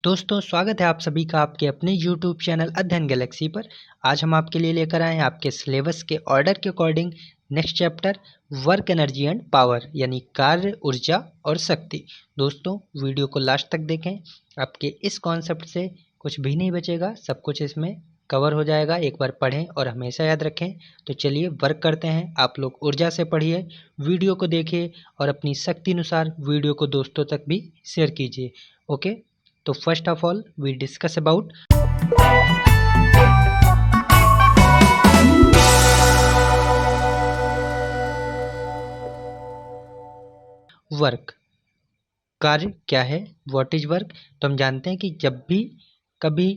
दोस्तों स्वागत है आप सभी का आपके अपने YouTube चैनल अध्ययन गैलेक्सी पर। आज हम आपके लिए लेकर आए हैं आपके सिलेबस के ऑर्डर के according next chapter work energy and power यानी कार्य, ऊर्जा और शक्ति। दोस्तों वीडियो को लास्ट तक देखें, आपके इस कॉन्सेप्ट से कुछ भी नहीं बचेगा, सब कुछ इसमें कवर हो जाएगा। एक बार पढ़ें और हमेशा याद रखें। तो चलिए वर्क करते हैं। आप लोग ऊर्जा से पढ़िए, वीडियो को देखिए और अपनी शक्ति अनुसार वीडियो को दोस्तों तक भी शेयर कीजिए। ओके, तो first of all we discuss about work. कार्य क्या है, व्हाट इज वर्क। तो हम जानते हैं कि जब भी कभी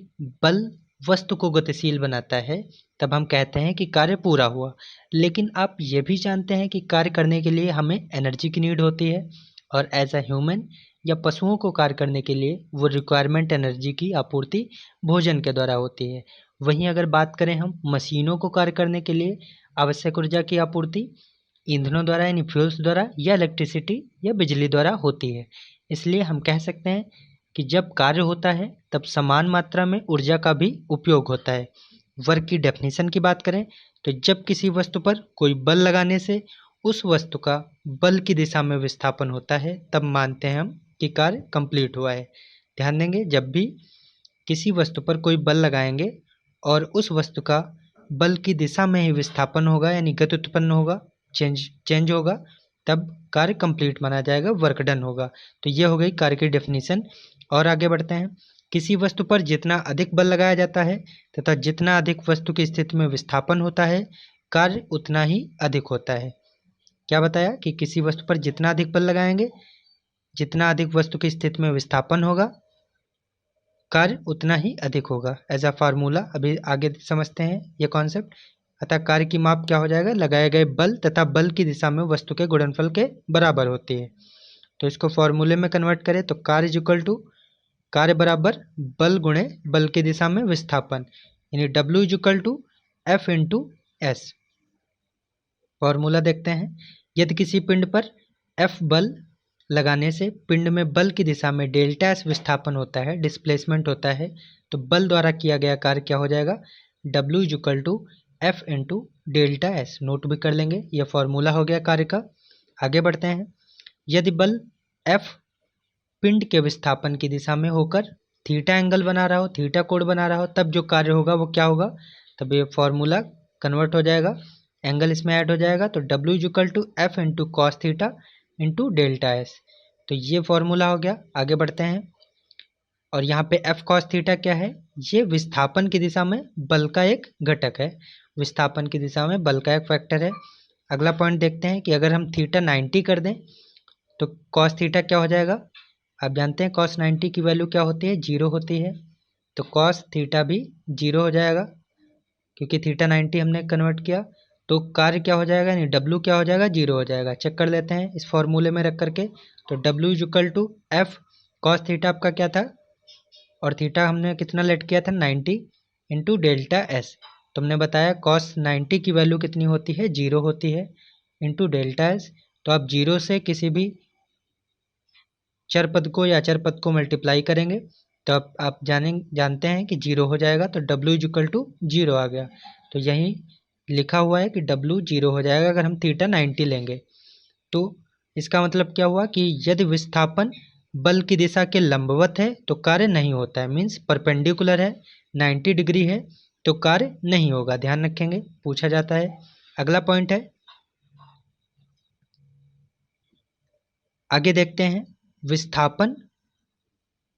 बल वस्तु को गतिशील बनाता है तब हम कहते हैं कि कार्य पूरा हुआ। लेकिन आप ये भी जानते हैं कि कार्य करने के लिए हमें एनर्जी की नीड होती है और एज अ ह्यूमन या पशुओं को कार्य करने के लिए वो रिक्वायरमेंट एनर्जी की आपूर्ति भोजन के द्वारा होती है। वहीं अगर बात करें हम मशीनों को कार्य करने के लिए आवश्यक ऊर्जा की आपूर्ति ईंधनों द्वारा यानी फ्यूल्स द्वारा या इलेक्ट्रिसिटी या बिजली द्वारा होती है। इसलिए हम कह सकते हैं कि जब कार्य होता है तब समान मात्रा में ऊर्जा का भी उपयोग होता है। वर्क की डेफिनेशन की बात करें तो जब किसी वस्तु पर कोई बल लगाने से उस वस्तु का बल की दिशा में विस्थापन होता है तब मानते हैं हम कि कार्य कंप्लीट हुआ है। ध्यान देंगे, जब भी किसी वस्तु पर कोई बल लगाएंगे और उस वस्तु का बल की दिशा में ही विस्थापन होगा यानी गति उत्पन्न होगा, चेंज होगा, तब कार्य कंप्लीट माना जाएगा, वर्क डन होगा। तो ये हो गई कार्य की डेफिनेशन। और आगे बढ़ते हैं। किसी वस्तु पर जितना अधिक बल लगाया जाता है तथा जितना अधिक वस्तु की स्थिति में विस्थापन होता है कार्य उतना ही अधिक होता है। क्या बताया कि किसी वस्तु पर जितना अधिक बल लगाएंगे, जितना अधिक वस्तु की स्थिति में विस्थापन होगा, कार्य उतना ही अधिक होगा। एज अ फार्मूला अभी आगे समझते हैं ये कॉन्सेप्ट। अतः कार्य की माप क्या हो जाएगा, लगाए गए बल तथा बल की दिशा में वस्तु के गुणनफल के बराबर होती है। तो इसको फॉर्मूले में कन्वर्ट करें तो कार्य इज इक्वल टू कार्य बराबर बल गुणे बल की दिशा में विस्थापन यानी W is equal to F into S. Formula देखते हैं। यदि किसी पिंड पर F बल लगाने से पिंड में बल की दिशा में डेल्टा एस विस्थापन होता है, डिस्प्लेसमेंट होता है, तो बल द्वारा किया गया कार्य क्या हो जाएगा, W is equal to F into delta S. Note भी कर लेंगे, यह फॉर्मूला हो गया कार्य का। आगे बढ़ते हैं। यदि बल F पिंड के विस्थापन की दिशा में होकर थीटा एंगल बना रहा हो, थीटा कोण बना रहा हो, तब जो कार्य होगा वो क्या होगा, तब ये फॉर्मूला कन्वर्ट हो जाएगा, एंगल इसमें ऐड हो जाएगा। तो W is equal to F into cos theta into delta S. तो ये फॉर्मूला हो गया। आगे बढ़ते हैं। और यहाँ पे F कॉस थीटा क्या है, ये विस्थापन की दिशा में बल का एक घटक है, विस्थापन की दिशा में बल का एक फैक्टर है। अगला पॉइंट देखते हैं कि अगर हम थीटा 90 कर दें तो कॉस थीटा क्या हो जाएगा। आप जानते हैं कॉस 90 की वैल्यू क्या होती है, 0 होती है। तो कॉस थीटा भी 0 हो जाएगा क्योंकि थीटा 90 हमने कन्वर्ट किया। तो कार्य क्या हो जाएगा यानी W क्या हो जाएगा, 0 हो जाएगा। चेक कर लेते हैं इस फॉर्मूले में रख करके। तो W is equal to F cos theta आपका क्या था, और थीटा हमने कितना लेट किया था 90 इंटू डेल्टा एस। तो हमने बताया कॉस 90 की वैल्यू कितनी होती है, 0 होती है, इंटू डेल्टा एस। तो आप 0 से किसी भी चर पद को या अचर पद को मल्टीप्लाई करेंगे तो आप जानते हैं कि 0 हो जाएगा। तो W इज इक्वल टू 0 आ गया। तो यही लिखा हुआ है कि W 0 हो जाएगा अगर हम थीटा 90 लेंगे। तो इसका मतलब क्या हुआ कि यदि विस्थापन बल की दिशा के लंबवत है तो कार्य नहीं होता है, मीन्स परपेंडिकुलर है, 90 डिग्री है तो कार्य नहीं होगा। ध्यान रखेंगे, पूछा जाता है। अगला पॉइंट है, आगे देखते हैं विस्थापन।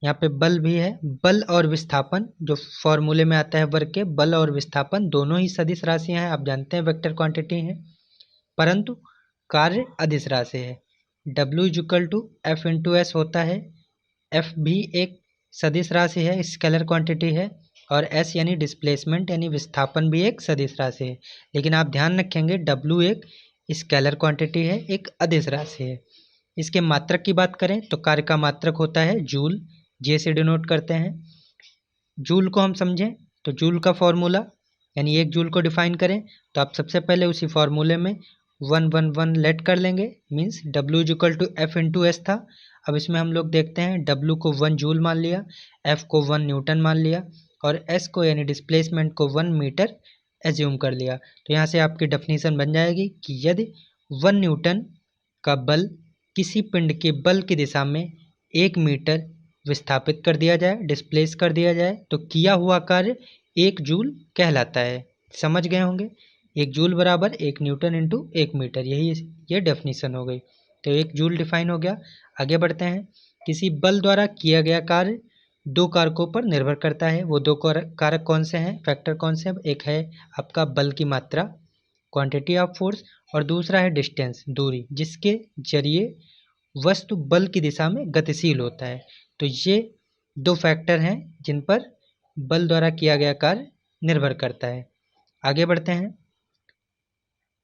यहाँ पे बल भी है, बल और विस्थापन जो फॉर्मूले में आता है वर्क के, बल और विस्थापन दोनों ही सदिश राशियां हैं, आप जानते हैं वेक्टर क्वांटिटी हैं, परंतु कार्य अदिश राशि है। W is equal to F into S होता है। F भी एक सदिश राशि है, स्केलर क्वांटिटी है, और S यानी डिस्प्लेसमेंट यानी विस्थापन भी एक सदिश राशि है। लेकिन आप ध्यान रखेंगे W एक स्केलर क्वांटिटी है, एक अदिश राशि है। इसके मात्रक की बात करें तो कार्य का मात्रक होता है जूल, जे से डिनोट करते हैं। जूल को हम समझें तो जूल का फॉर्मूला यानी 1 जूल को डिफाइन करें तो आप सबसे पहले उसी फॉर्मूले में 1 1 1 लेट कर लेंगे, means W is equal to F into S था। अब इसमें हम लोग देखते हैं W को 1 जूल मान लिया, F को 1 न्यूटन मान लिया और S को यानी डिस्प्लेसमेंट को 1 मीटर एज्यूम कर लिया। तो यहाँ से आपकी डेफिनेशन बन जाएगी कि यदि 1 न्यूटन का बल किसी पिंड के बल की दिशा में 1 मीटर विस्थापित कर दिया जाए, डिस्प्लेस कर दिया जाए, तो किया हुआ कार्य 1 जूल कहलाता है। समझ गए होंगे, 1 जूल बराबर 1 न्यूटन इंटू 1 मीटर, यही ये डेफिनेशन हो गई। तो 1 जूल डिफाइन हो गया। आगे बढ़ते हैं। किसी बल द्वारा किया गया कार्य 2 कारकों पर निर्भर करता है। वो 2 कारक कौन से हैं, फैक्टर कौन से हैं? एक है आपका बल की मात्रा, क्वांटिटी ऑफ फोर्स, और दूसरा है डिस्टेंस, दूरी, जिसके जरिए वस्तु बल की दिशा में गतिशील होता है। तो ये 2 फैक्टर हैं जिन पर बल द्वारा किया गया कार्य निर्भर करता है। आगे बढ़ते हैं।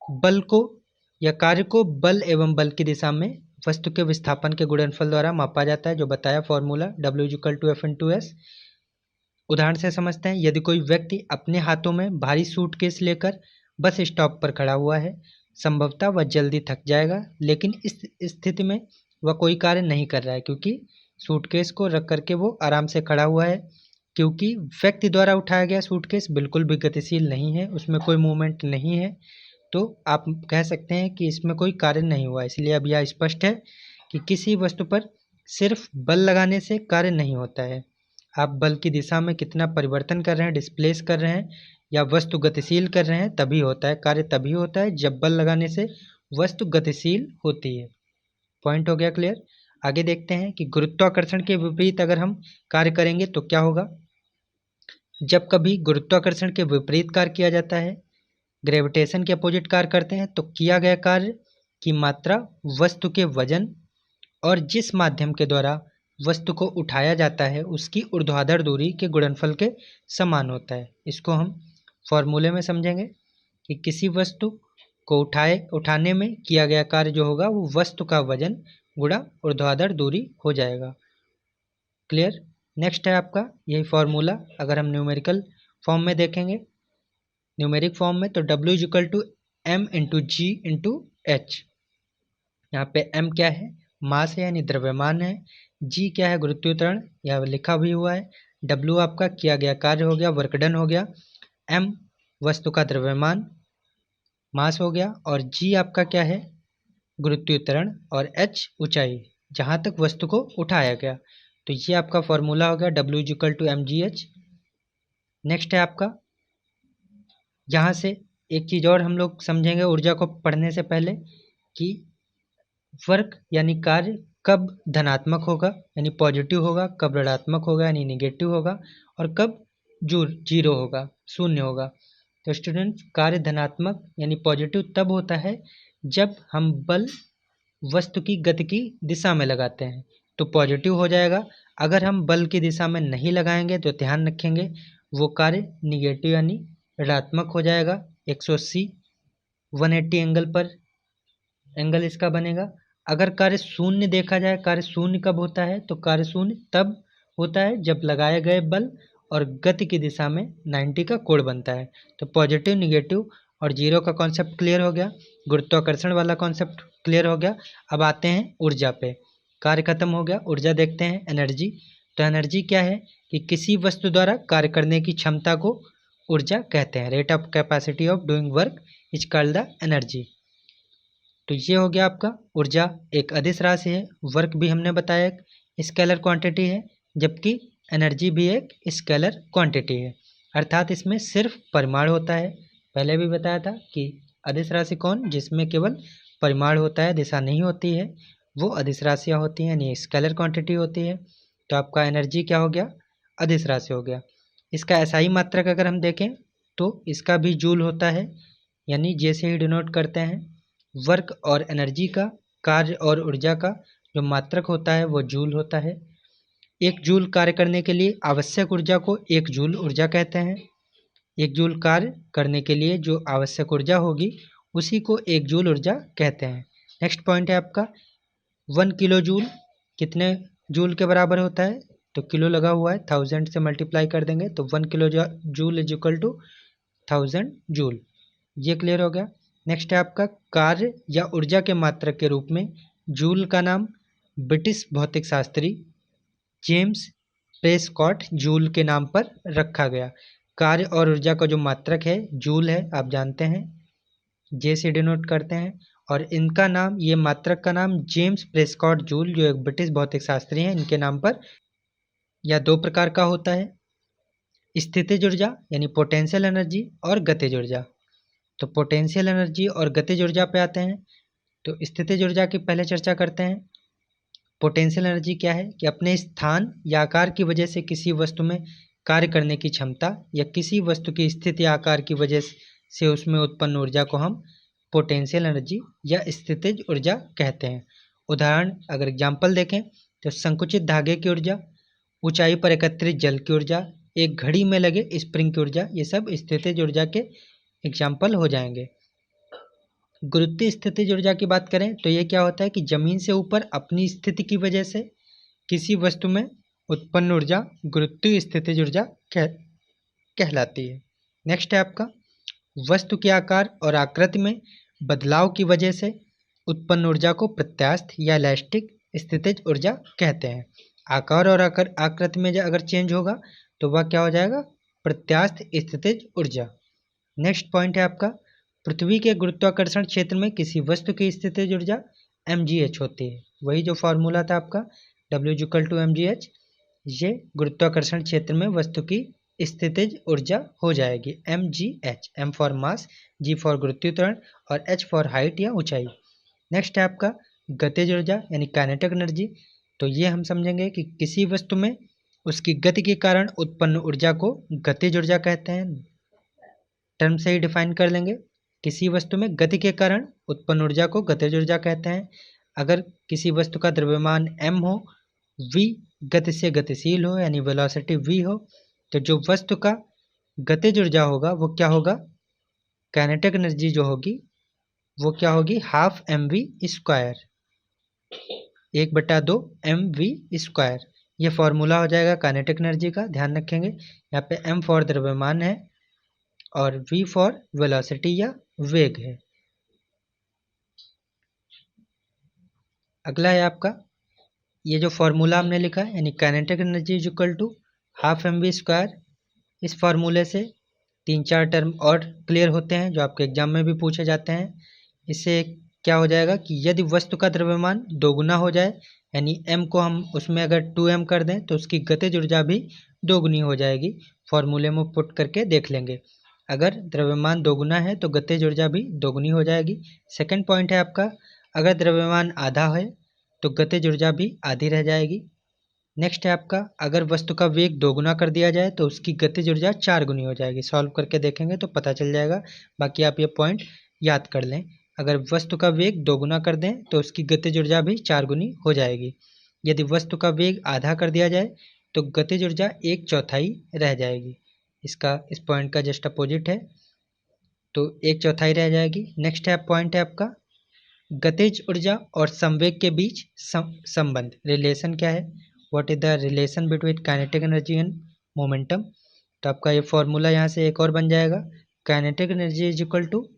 बल को या कार्य को बल एवं बल की दिशा में वस्तु के विस्थापन के गुणनफल द्वारा मापा जाता है, जो बताया फॉर्मूला W=F/s। उदाहरण से समझते हैं। यदि कोई व्यक्ति अपने हाथों में भारी सूटकेस लेकर बस स्टॉप पर खड़ा हुआ है, संभवतः वह जल्दी थक जाएगा, लेकिन इस स्थिति में वह कोई कार्य नहीं कर रहा है क्योंकि सूटकेस को रख करके वो आराम से खड़ा हुआ है। क्योंकि व्यक्ति द्वारा उठाया गया सूटकेस बिल्कुल भी गतिशील नहीं है, उसमें कोई मूवमेंट नहीं है, तो आप कह सकते हैं कि इसमें कोई कार्य नहीं हुआ। इसलिए अब यह स्पष्ट है कि किसी वस्तु पर सिर्फ बल लगाने से कार्य नहीं होता है। आप बल की दिशा में कितना परिवर्तन कर रहे हैं, डिस्प्लेस कर रहे हैं या वस्तु गतिशील कर रहे हैं, तभी होता है कार्य। तभी होता है जब बल लगाने से वस्तु गतिशील होती है। पॉइंट हो गया क्लियर। आगे देखते हैं कि गुरुत्वाकर्षण के विपरीत अगर हम कार्य करेंगे तो क्या होगा। जब कभी गुरुत्वाकर्षण के विपरीत कार्य किया जाता है, ग्रेविटेशन के अपोजिट कार्य करते हैं, तो किया गया कार्य की मात्रा वस्तु के वजन और जिस माध्यम के द्वारा वस्तु को उठाया जाता है उसकी ऊर्ध्वाधर दूरी के गुणनफल के समान होता है। इसको हम फॉर्मूले में समझेंगे कि किसी वस्तु को उठाने में किया गया कार्य जो होगा वो वस्तु का वजन गुणा ऊर्ध्वाधर दूरी हो जाएगा। क्लियर। नेक्स्ट है आपका यही फॉर्मूला। अगर हम न्यूमेरिकल फॉर्म में देखेंगे, न्यूमेरिक फॉर्म में, तो W=m/g/h। यहाँ पे m क्या है, मास है यानी द्रव्यमान है। g क्या है, गुरुत्वाकर्षण, यह लिखा भी हुआ है। w आपका किया गया कार्य हो गया, वर्क डन हो गया। m वस्तु का द्रव्यमान, मास हो गया, और g आपका क्या है, गुरुत्वाकर्षण, और h ऊंचाई, जहाँ तक वस्तु को उठाया गया। तो ये आपका फॉर्मूला हो गया W=mgh। नेक्स्ट है आपका, यहाँ से एक चीज़ और हम लोग समझेंगे ऊर्जा को पढ़ने से पहले कि वर्क यानी कार्य कब धनात्मक होगा यानी पॉजिटिव होगा, कब ऋणात्मक होगा यानी निगेटिव होगा, और कब जीरो होगा, शून्य होगा। तो स्टूडेंट्स, कार्य धनात्मक यानी पॉजिटिव तब होता है जब हम बल वस्तु की गति की दिशा में लगाते हैं तो पॉजिटिव हो जाएगा। अगर हम बल की दिशा में नहीं लगाएंगे तो ध्यान रखेंगे वो कार्य निगेटिव यानी ऋणात्मक हो जाएगा। 180 180 एंगल पर एंगल इसका बनेगा। अगर कार्य शून्य देखा जाए, कार्य शून्य कब होता है, तो कार्य शून्य तब होता है जब लगाए गए बल और गति की दिशा में 90 का कोण बनता है। तो पॉजिटिव, निगेटिव और जीरो का कॉन्सेप्ट क्लियर हो गया, गुरुत्वाकर्षण वाला कॉन्सेप्ट क्लियर हो गया। अब आते हैं ऊर्जा पे। कार्य खत्म हो गया, ऊर्जा देखते हैं, एनर्जी। तो एनर्जी क्या है कि किसी वस्तु द्वारा कार्य करने की क्षमता को ऊर्जा कहते हैं। Rate of capacity of doing work is called the energy. तो ये हो गया आपका ऊर्जा एक अदिश राशि है, वर्क भी हमने बताया एक स्केलर क्वांटिटी है, जबकि एनर्जी भी एक स्केलर क्वांटिटी है। अर्थात इसमें सिर्फ परिमाण होता है। पहले भी बताया था कि अदिश राशि कौन, जिसमें केवल परिमाण होता है, दिशा नहीं होती है, वो अदिश राशियाँ होती हैं यानी स्केलर क्वांटिटी होती है। तो आपका एनर्जी क्या हो गया, अदिश राशि हो गया। इसका एसआई मात्रक अगर हम देखें तो इसका भी जूल होता है, यानी जैसे ही डिनोट करते हैं वर्क और एनर्जी का, कार्य और ऊर्जा का जो मात्रक होता है वो जूल होता है। एक जूल कार्य करने के लिए आवश्यक ऊर्जा को एक जूल ऊर्जा कहते हैं। एक जूल कार्य करने के लिए जो आवश्यक ऊर्जा होगी उसी को एक जूल ऊर्जा कहते हैं। नेक्स्ट पॉइंट है आपका 1 किलो जूल कितने जूल के बराबर होता है, तो किलो लगा हुआ है, 1000 से मल्टीप्लाई कर देंगे तो 1 kilo joule is equal to 1000 joule. ये क्लियर हो गया। नेक्स्ट है आपका कार्य या ऊर्जा के मात्रक के रूप में जूल का नाम ब्रिटिश भौतिक शास्त्री जेम्स प्रेस्कॉट जूल के नाम पर रखा गया। कार्य और ऊर्जा का जो मात्रक है जूल है, आप जानते हैं, जे से डिनोट करते हैं। और इनका नाम, ये मात्रक का नाम जेम्स प्रेस्कॉट जूल, जो एक ब्रिटिश भौतिक शास्त्री हैं, इनके नाम पर, या दो प्रकार का होता है, स्थितिज ऊर्जा यानी पोटेंशियल एनर्जी और गतिज ऊर्जा। तो पोटेंशियल एनर्जी और गतिज ऊर्जा पे आते हैं। तो स्थितिज ऊर्जा की पहले चर्चा करते हैं। पोटेंशियल एनर्जी क्या है कि अपने स्थान या आकार की वजह से किसी वस्तु में कार्य करने की क्षमता, या किसी वस्तु की स्थिति या आकार की वजह से उसमें उत्पन्न ऊर्जा को हम पोटेंशियल एनर्जी या स्थितिज ऊर्जा कहते हैं। उदाहरण अगर एग्जाम्पल देखें तो संकुचित धागे की ऊर्जा, ऊंचाई पर एकत्रित जल की ऊर्जा, एक घड़ी में लगे स्प्रिंग की ऊर्जा, ये सब स्थितिज ऊर्जा के एग्जाम्पल हो जाएंगे। गुरुत्वीय स्थितिज ऊर्जा की बात करें तो ये क्या होता है कि जमीन से ऊपर अपनी स्थिति की वजह से किसी वस्तु में उत्पन्न ऊर्जा गुरुत्वीय स्थितिज ऊर्जा कहलाती है। नेक्स्ट है आपका वस्तु के आकार और आकृति में बदलाव की वजह से उत्पन्न ऊर्जा को प्रत्यास्थ या इलास्टिक स्थितिज ऊर्जा कहते हैं। आकार और आकृति में अगर चेंज होगा तो वह क्या हो जाएगा, प्रत्यास्थ स्थितिज ऊर्जा। नेक्स्ट पॉइंट है आपका पृथ्वी के गुरुत्वाकर्षण क्षेत्र में किसी वस्तु की स्थितिज ऊर्जा mgh होती है। वही जो फॉर्मूला था आपका W=mgh, ये गुरुत्वाकर्षण क्षेत्र में वस्तु की स्थितिज ऊर्जा हो जाएगी mgh। m for mass, g for गुरुत्वीय त्वरण और h फॉर हाइट या ऊंचाई। नेक्स्ट है आपका गतिज ऊर्जा यानी काइनेटिक एनर्जी। तो ये हम समझेंगे कि किसी वस्तु में उसकी गति के कारण उत्पन्न ऊर्जा को गतिज ऊर्जा कहते हैं। टर्म से ही डिफाइन कर लेंगे, किसी वस्तु में गति के कारण उत्पन्न ऊर्जा को गतिज ऊर्जा कहते हैं। अगर किसी वस्तु का द्रव्यमान m हो, v गति से गतिशील हो यानी वेलोसिटी v हो, तो जो वस्तु का गतिज ऊर्जा होगा वो क्या होगा, काइनेटिक एनर्जी जो होगी वो क्या होगी, हाफ mv², 1/2 mv²। ये फॉर्मूला हो जाएगा काइनेटिक एनर्जी का, ध्यान रखेंगे। यहाँ पे m फॉर द्रव्यमान है और v फॉर वेलोसिटी या वेग है। अगला है आपका ये जो फॉर्मूला हमने लिखा है यानी kinetic energy is equal to half mv²। इस फॉर्मूले से 3-4 टर्म और क्लियर होते हैं जो आपके एग्जाम में भी पूछे जाते हैं। इससे क्या हो जाएगा कि यदि वस्तु का द्रव्यमान दोगुना हो जाए यानी m को हम उसमें अगर 2m कर दें तो उसकी गतिज ऊर्जा भी दोगुनी हो जाएगी। फॉर्मूले में पुट करके देख लेंगे, अगर द्रव्यमान दोगुना है तो गतिज ऊर्जा भी दोगुनी हो जाएगी। सेकंड पॉइंट है आपका अगर द्रव्यमान आधा है तो गतिज ऊर्जा भी आधी रह जाएगी। नेक्स्ट है आपका अगर वस्तु का वेग दोगुना कर दिया जाए तो उसकी गतिज ऊर्जा 4 गुनी हो जाएगी। सॉल्व करके देखेंगे तो पता चल जाएगा, बाकी आप ये पॉइंट याद कर लें। अगर वस्तु का वेग दोगुना कर दें तो उसकी गतिज ऊर्जा भी 4 गुनी हो जाएगी। यदि वस्तु का वेग आधा कर दिया जाए तो गतिज ऊर्जा 1/4 रह जाएगी। इसका इस पॉइंट का जस्ट अपोजिट है, तो 1/4 रह जाएगी। नेक्स्ट है पॉइंट है आपका गतिज ऊर्जा और संवेग के बीच संबंध, रिलेशन क्या है, what is the relation between kinetic energy and momentum. तो आपका ये फॉर्मूला यहाँ से एक और बन जाएगा, kinetic energy is equal to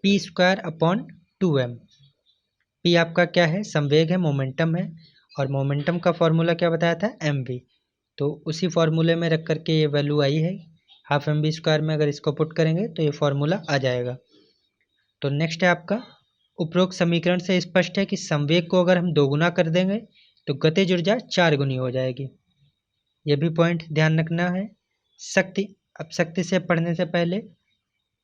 p²/2m। p आपका क्या है, संवेग है, मोमेंटम है, और मोमेंटम का फॉर्मूला क्या बताया था, mv। तो उसी फॉर्मूले में रख करके ये वैल्यू आई है, हाफ mv² में अगर इसको पुट करेंगे तो ये फॉर्मूला आ जाएगा। तो नेक्स्ट है आपका उपरोक्त समीकरण से स्पष्ट है कि संवेग को अगर हम दोगुना कर देंगे तो गतिज ऊर्जा 4 गुनी हो जाएगी। ये भी पॉइंट ध्यान रखना है। शक्ति, अब शक्ति से पढ़ने से पहले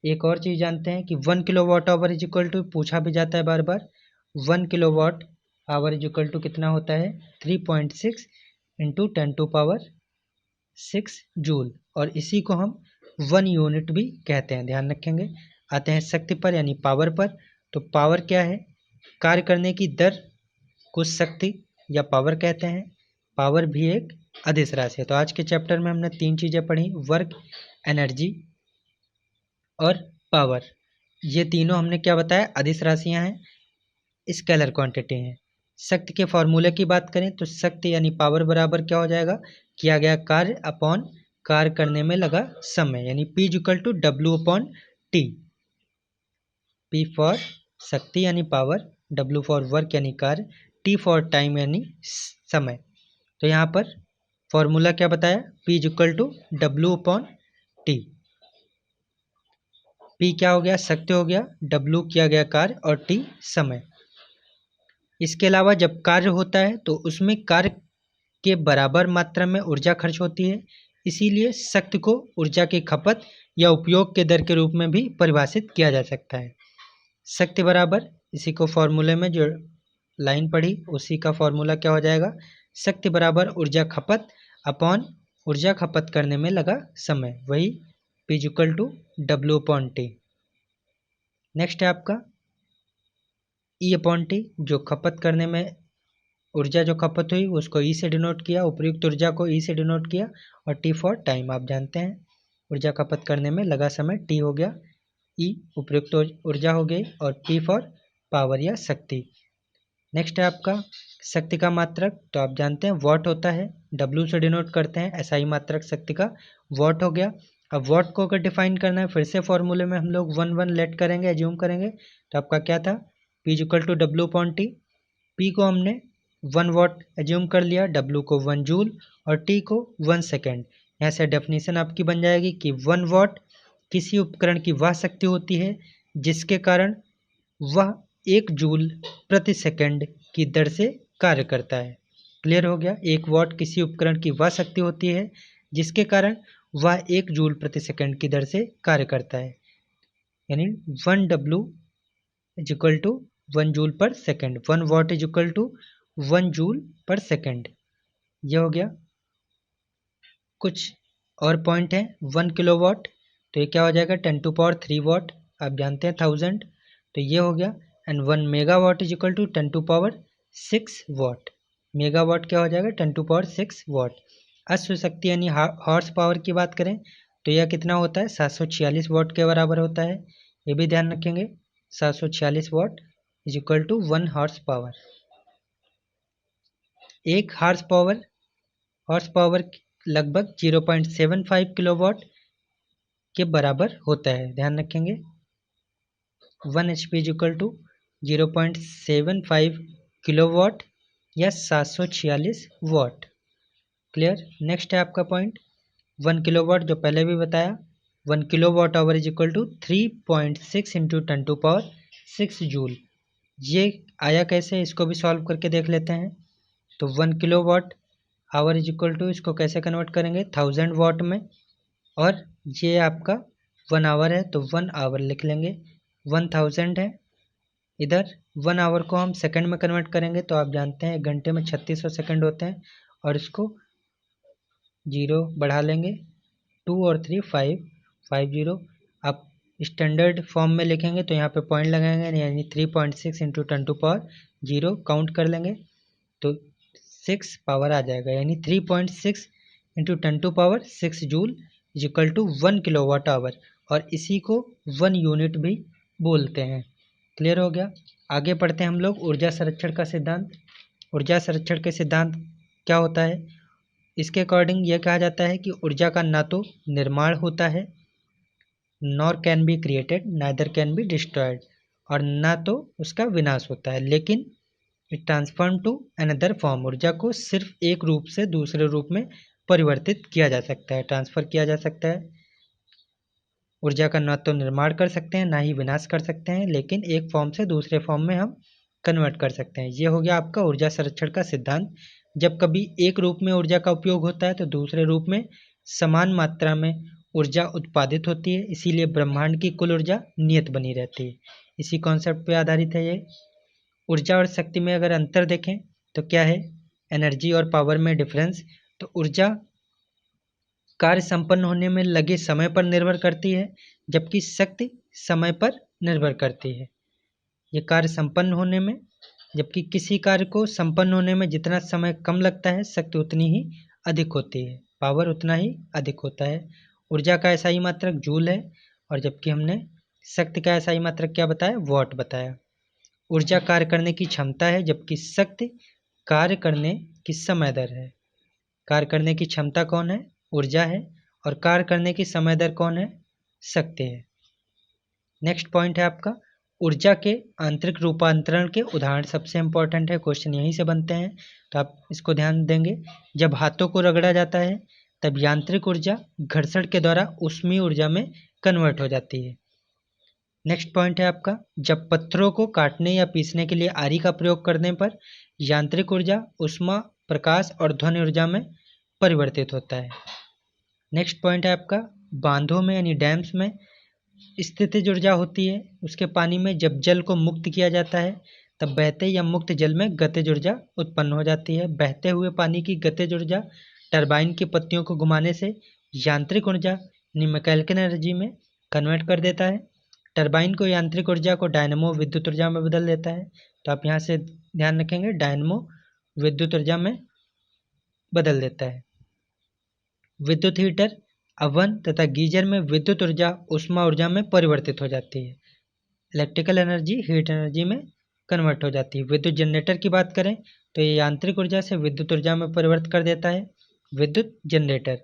एक और चीज़ जानते हैं कि 1 kilowatt hour is equal to, पूछा भी जाता है बार बार, 1 kilowatt hour is equal to कितना होता है, 3.6 × 10⁶ जूल, और इसी को हम 1 यूनिट भी कहते हैं, ध्यान रखेंगे। आते हैं शक्ति पर यानी पावर पर। तो पावर क्या है, कार्य करने की दर को शक्ति या पावर कहते हैं। पावर भी एक अदिश राशि है। तो आज के चैप्टर में हमने 3 चीज़ें पढ़ी, वर्क, एनर्जी और पावर। ये तीनों हमने क्या बताया, अदिश राशियाँ हैं, स्केलर क्वांटिटी हैं। शक्ति के फॉर्मूले की बात करें तो शक्ति यानी पावर बराबर क्या हो जाएगा, किया गया कार्य अपॉन कार्य करने में लगा समय, यानी P = W/T। P फॉर शक्ति यानी पावर, W फॉर वर्क यानी कार्य, टी फॉर टाइम यानी समय। तो यहाँ पर फॉर्मूला क्या बताया, P is equal to W/T। P क्या हो गया, शक्ति हो गया, W किया गया कार्य और T समय। इसके अलावा जब कार्य होता है तो उसमें कार्य के बराबर मात्रा में ऊर्जा खर्च होती है, इसीलिए शक्ति को ऊर्जा की खपत या उपयोग के दर के रूप में भी परिभाषित किया जा सकता है। शक्ति बराबर, इसी को फॉर्मूले में जो लाइन पढ़ी उसी का फॉर्मूला क्या हो जाएगा, शक्ति बराबर ऊर्जा खपत अपॉन ऊर्जा खपत करने में लगा समय, वही P is equal to W/T। Next है आपका E/T, जो खपत करने में ऊर्जा जो खपत हुई उसको E से डिनोट किया, उपयुक्त ऊर्जा को E से डिनोट किया, और T फॉर टाइम, आप जानते हैं ऊर्जा खपत करने में लगा समय T हो गया, E उपयुक्त ऊर्जा हो गई, और P फॉर पावर या शक्ति। नेक्स्ट है आपका शक्ति का मात्रक, तो आप जानते हैं वॉट होता है, W से डिनोट करते हैं, SI मात्रक शक्ति का वॉट हो गया। अब वॉट को अगर डिफाइन करना है फिर से फॉर्मूले में हम लोग 1 लेट करेंगे, एज्यूम करेंगे, तो आपका क्या था, P is equal to W/T। P को हमने 1 वॉट एज्यूम कर लिया, W को 1 जूल और T को 1 सेकेंड। यहाँ से डेफिनेशन आपकी बन जाएगी कि 1 वॉट किसी उपकरण की वह शक्ति होती है जिसके कारण वह 1 जूल प्रति सेकंड की दर से कार्य करता है। क्लियर हो गया, 1 वॉट किसी उपकरण की वह शक्ति होती है जिसके कारण वह 1 जूल प्रति सेकंड की दर से कार्य करता है, यानी 1W is equal to 1 joule per second, 1 watt is equal to 1 joule per second. यह हो गया। कुछ और पॉइंट है, 1 किलोवाट, तो ये क्या हो जाएगा 10⁻³ वॉट, आप जानते हैं 1000, तो ये हो गया। And 1 megawatt is equal to 10⁻6 watt, megawatt क्या हो जाएगा 10⁻6 वॉट। अश्व शक्ति यानी हॉर्स पावर की बात करें तो यह कितना होता है 746 वॉट के बराबर होता है, ये भी ध्यान रखेंगे, 746 watt is equal to 1 horsepower. एक हॉर्स पावर लगभग 0.75 किलोवाट के बराबर होता है, ध्यान रखेंगे। 1 HP is equal to 0.75 kilowatt या 746 वॉट। क्लियर। नेक्स्ट है आपका पॉइंट 1 किलोवाट, जो पहले भी बताया, 1 kilowatt hour is equal to 3.6 into 10⁻6 joule. ये आया कैसे, इसको भी सॉल्व करके देख लेते हैं। तो 1 kilowatt hour is equal to, इसको कैसे कन्वर्ट करेंगे 1000 वॉट में, और ये आपका 1 आवर है तो 1 आवर लिख लेंगे, 1000 है। इधर 1 आवर को हम सेकंड में कन्वर्ट करेंगे तो आप जानते हैं 1 घंटे में 3600 सेकंड होते हैं, और इसको 0 बढ़ा लेंगे, 2 और 3 50। आप स्टैंडर्ड फॉर्म में लिखेंगे तो यहाँ पे पॉइंट लगाएंगे, यानी 3.6 इंटू 10⁻0 काउंट कर लेंगे तो 6 पावर आ जाएगा, यानी 3.6 into 10⁻6 joule is equal to 1 kilowatt hour, और इसी को 1 यूनिट भी बोलते हैं। क्लियर हो गया। आगे पढ़ते हैं हम लोग ऊर्जा संरक्षण का सिद्धांत। ऊर्जा संरक्षण के सिद्धांत क्या होता है, इसके अकॉर्डिंग यह कहा जाता है कि ऊर्जा का ना तो निर्माण होता है, nor can be created neither can be destroyed, और ना तो उसका विनाश होता है, लेकिन it transform to another form, ऊर्जा को सिर्फ एक रूप से दूसरे रूप में परिवर्तित किया जा सकता है, ट्रांसफर किया जा सकता है। ऊर्जा का ना तो निर्माण कर सकते हैं ना ही विनाश कर सकते हैं, लेकिन एक फॉर्म से दूसरे फॉर्म में हम कन्वर्ट कर सकते हैं। ये हो गया आपका ऊर्जा संरक्षण का सिद्धांत। जब कभी एक रूप में ऊर्जा का उपयोग होता है तो दूसरे रूप में समान मात्रा में ऊर्जा उत्पादित होती है, इसीलिए ब्रह्मांड की कुल ऊर्जा नियत बनी रहती है। इसी कॉन्सेप्ट पे आधारित है ये। ऊर्जा और शक्ति में अगर अंतर देखें तो क्या है, एनर्जी और पावर में डिफरेंस। तो ऊर्जा कार्य संपन्न होने में लगे समय पर निर्भर करती है, जबकि शक्ति समय पर निर्भर करती है। ये कार्य संपन्न होने में, जबकि किसी कार्य को संपन्न होने में जितना समय कम लगता है शक्ति उतनी ही अधिक होती है, पावर उतना ही अधिक होता है। ऊर्जा का SI मात्रक जूल है, और जबकि हमने शक्ति का SI मात्रक क्या बताया, वॉट बताया। ऊर्जा कार्य करने की क्षमता है, जबकि शक्ति कार्य करने की समय दर है। कार्य करने की क्षमता कौन है, ऊर्जा है, और कार्य करने की समय दर कौन है, शक्ति है। नेक्स्ट पॉइंट है आपका ऊर्जा के आंतरिक रूपांतरण के उदाहरण सबसे इम्पोर्टेंट है, क्वेश्चन यहीं से बनते हैं, तो आप इसको ध्यान देंगे। जब हाथों को रगड़ा जाता है तब यांत्रिक ऊर्जा घर्षण के द्वारा ऊष्मीय ऊर्जा में कन्वर्ट हो जाती है। नेक्स्ट पॉइंट है आपका, जब पत्थरों को काटने या पीसने के लिए आरी का प्रयोग करने पर यांत्रिक ऊर्जा ऊष्मा, प्रकाश और ध्वनि ऊर्जा में परिवर्तित होता है। नेक्स्ट पॉइंट है आपका, बांधों में यानी डैम्स में स्थितिज ऊर्जा होती है। उसके पानी में जब जल को मुक्त किया जाता है तब बहते या मुक्त जल में गतिज ऊर्जा उत्पन्न हो जाती है। बहते हुए पानी की गतिज ऊर्जा टरबाइन की पत्तियों को घुमाने से यांत्रिक ऊर्जा यानी मैकेनिकल एनर्जी में कन्वर्ट कर देता है। टरबाइन को यांत्रिक ऊर्जा को डायनेमो विद्युत ऊर्जा में बदल देता है। तो आप यहाँ से ध्यान रखेंगे, डायनेमो विद्युत ऊर्जा में बदल देता है। विद्युत हीटर, अवन तथा गीजर में विद्युत ऊर्जा ऊष्मा ऊर्जा में परिवर्तित हो जाती है। इलेक्ट्रिकल एनर्जी हीट एनर्जी में कन्वर्ट हो जाती है। विद्युत जनरेटर की बात करें तो ये यांत्रिक ऊर्जा से विद्युत ऊर्जा में परिवर्तित कर देता है, विद्युत जनरेटर।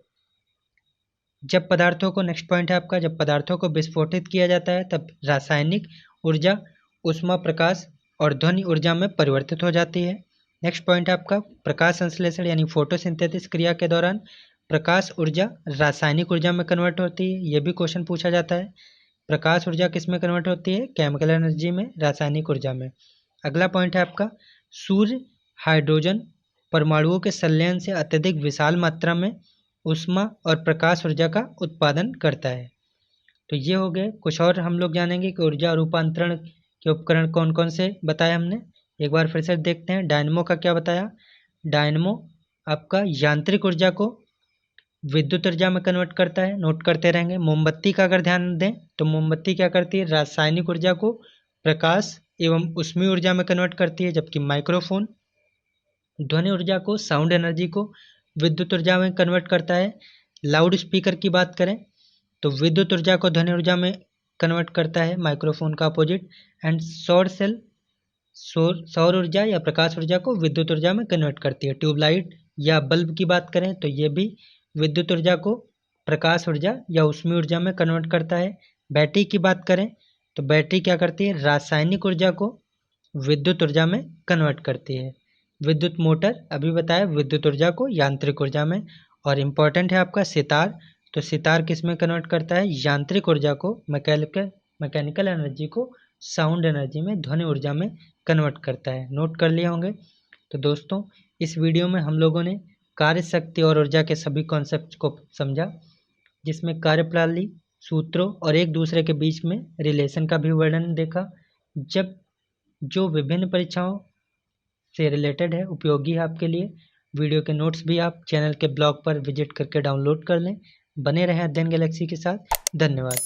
जब पदार्थों को, नेक्स्ट पॉइंट है आपका, जब पदार्थों को विस्फोटित किया जाता है तब रासायनिक ऊर्जा ऊष्मा, प्रकाश और ध्वनि ऊर्जा में परिवर्तित हो जाती है। नेक्स्ट पॉइंट है आपका, प्रकाश संश्लेषण यानी फोटोसिंथेसिस क्रिया के दौरान प्रकाश ऊर्जा रासायनिक ऊर्जा में कन्वर्ट होती है। ये भी क्वेश्चन पूछा जाता है, प्रकाश ऊर्जा किस में कन्वर्ट होती है? केमिकल एनर्जी में, रासायनिक ऊर्जा में। अगला पॉइंट है आपका, सूर्य हाइड्रोजन परमाणुओं के संलयन से अत्यधिक विशाल मात्रा में ऊष्मा और प्रकाश ऊर्जा का उत्पादन करता है। तो ये हो गए। कुछ और हम लोग जानेंगे कि ऊर्जा रूपांतरण के उपकरण कौन कौन से बताए हमने। एक बार फिर से देखते हैं। डायनेमो का क्या बताया? डायनेमो आपका यांत्रिक ऊर्जा को विद्युत ऊर्जा में कन्वर्ट करता है, नोट करते रहेंगे। मोमबत्ती का अगर ध्यान दें तो मोमबत्ती क्या करती है? रासायनिक ऊर्जा को प्रकाश एवं ऊष्मीय ऊर्जा में कन्वर्ट करती है। जबकि माइक्रोफोन ध्वनि ऊर्जा को, साउंड एनर्जी को विद्युत ऊर्जा में कन्वर्ट करता है। लाउड स्पीकर की बात करें तो विद्युत ऊर्जा को ध्वनि ऊर्जा में कन्वर्ट करता है, माइक्रोफोन का अपोजिट। एंड सौर सेल सौर ऊर्जा या प्रकाश ऊर्जा को विद्युत ऊर्जा में कन्वर्ट करती है। ट्यूबलाइट या बल्ब की बात करें तो ये भी विद्युत ऊर्जा को प्रकाश ऊर्जा या ऊष्मीय ऊर्जा में कन्वर्ट करता है। बैटरी की बात करें तो बैटरी क्या करती है? रासायनिक ऊर्जा को विद्युत ऊर्जा में कन्वर्ट करती है। विद्युत मोटर अभी बताया, विद्युत ऊर्जा को यांत्रिक ऊर्जा में। और इम्पॉर्टेंट है आपका सितार, तो सितार किस में कन्वर्ट करता है? यांत्रिक ऊर्जा को, मैकेनिकल एनर्जी को साउंड एनर्जी में, ध्वनि ऊर्जा में कन्वर्ट करता है। नोट कर लिए होंगे। तो दोस्तों, इस वीडियो में हम लोगों ने कार्य शक्ति और ऊर्जा के सभी कॉन्सेप्ट को समझा, जिसमें कार्यप्रणाली, सूत्रों और एक दूसरे के बीच में रिलेशन का भी वर्णन देखा, जब जो विभिन्न परीक्षाओं से रिलेटेड है, उपयोगी है आपके लिए। वीडियो के नोट्स भी आप चैनल के ब्लॉग पर विजिट करके डाउनलोड कर लें। बने रहें अध्ययन गैलेक्सी के साथ। धन्यवाद।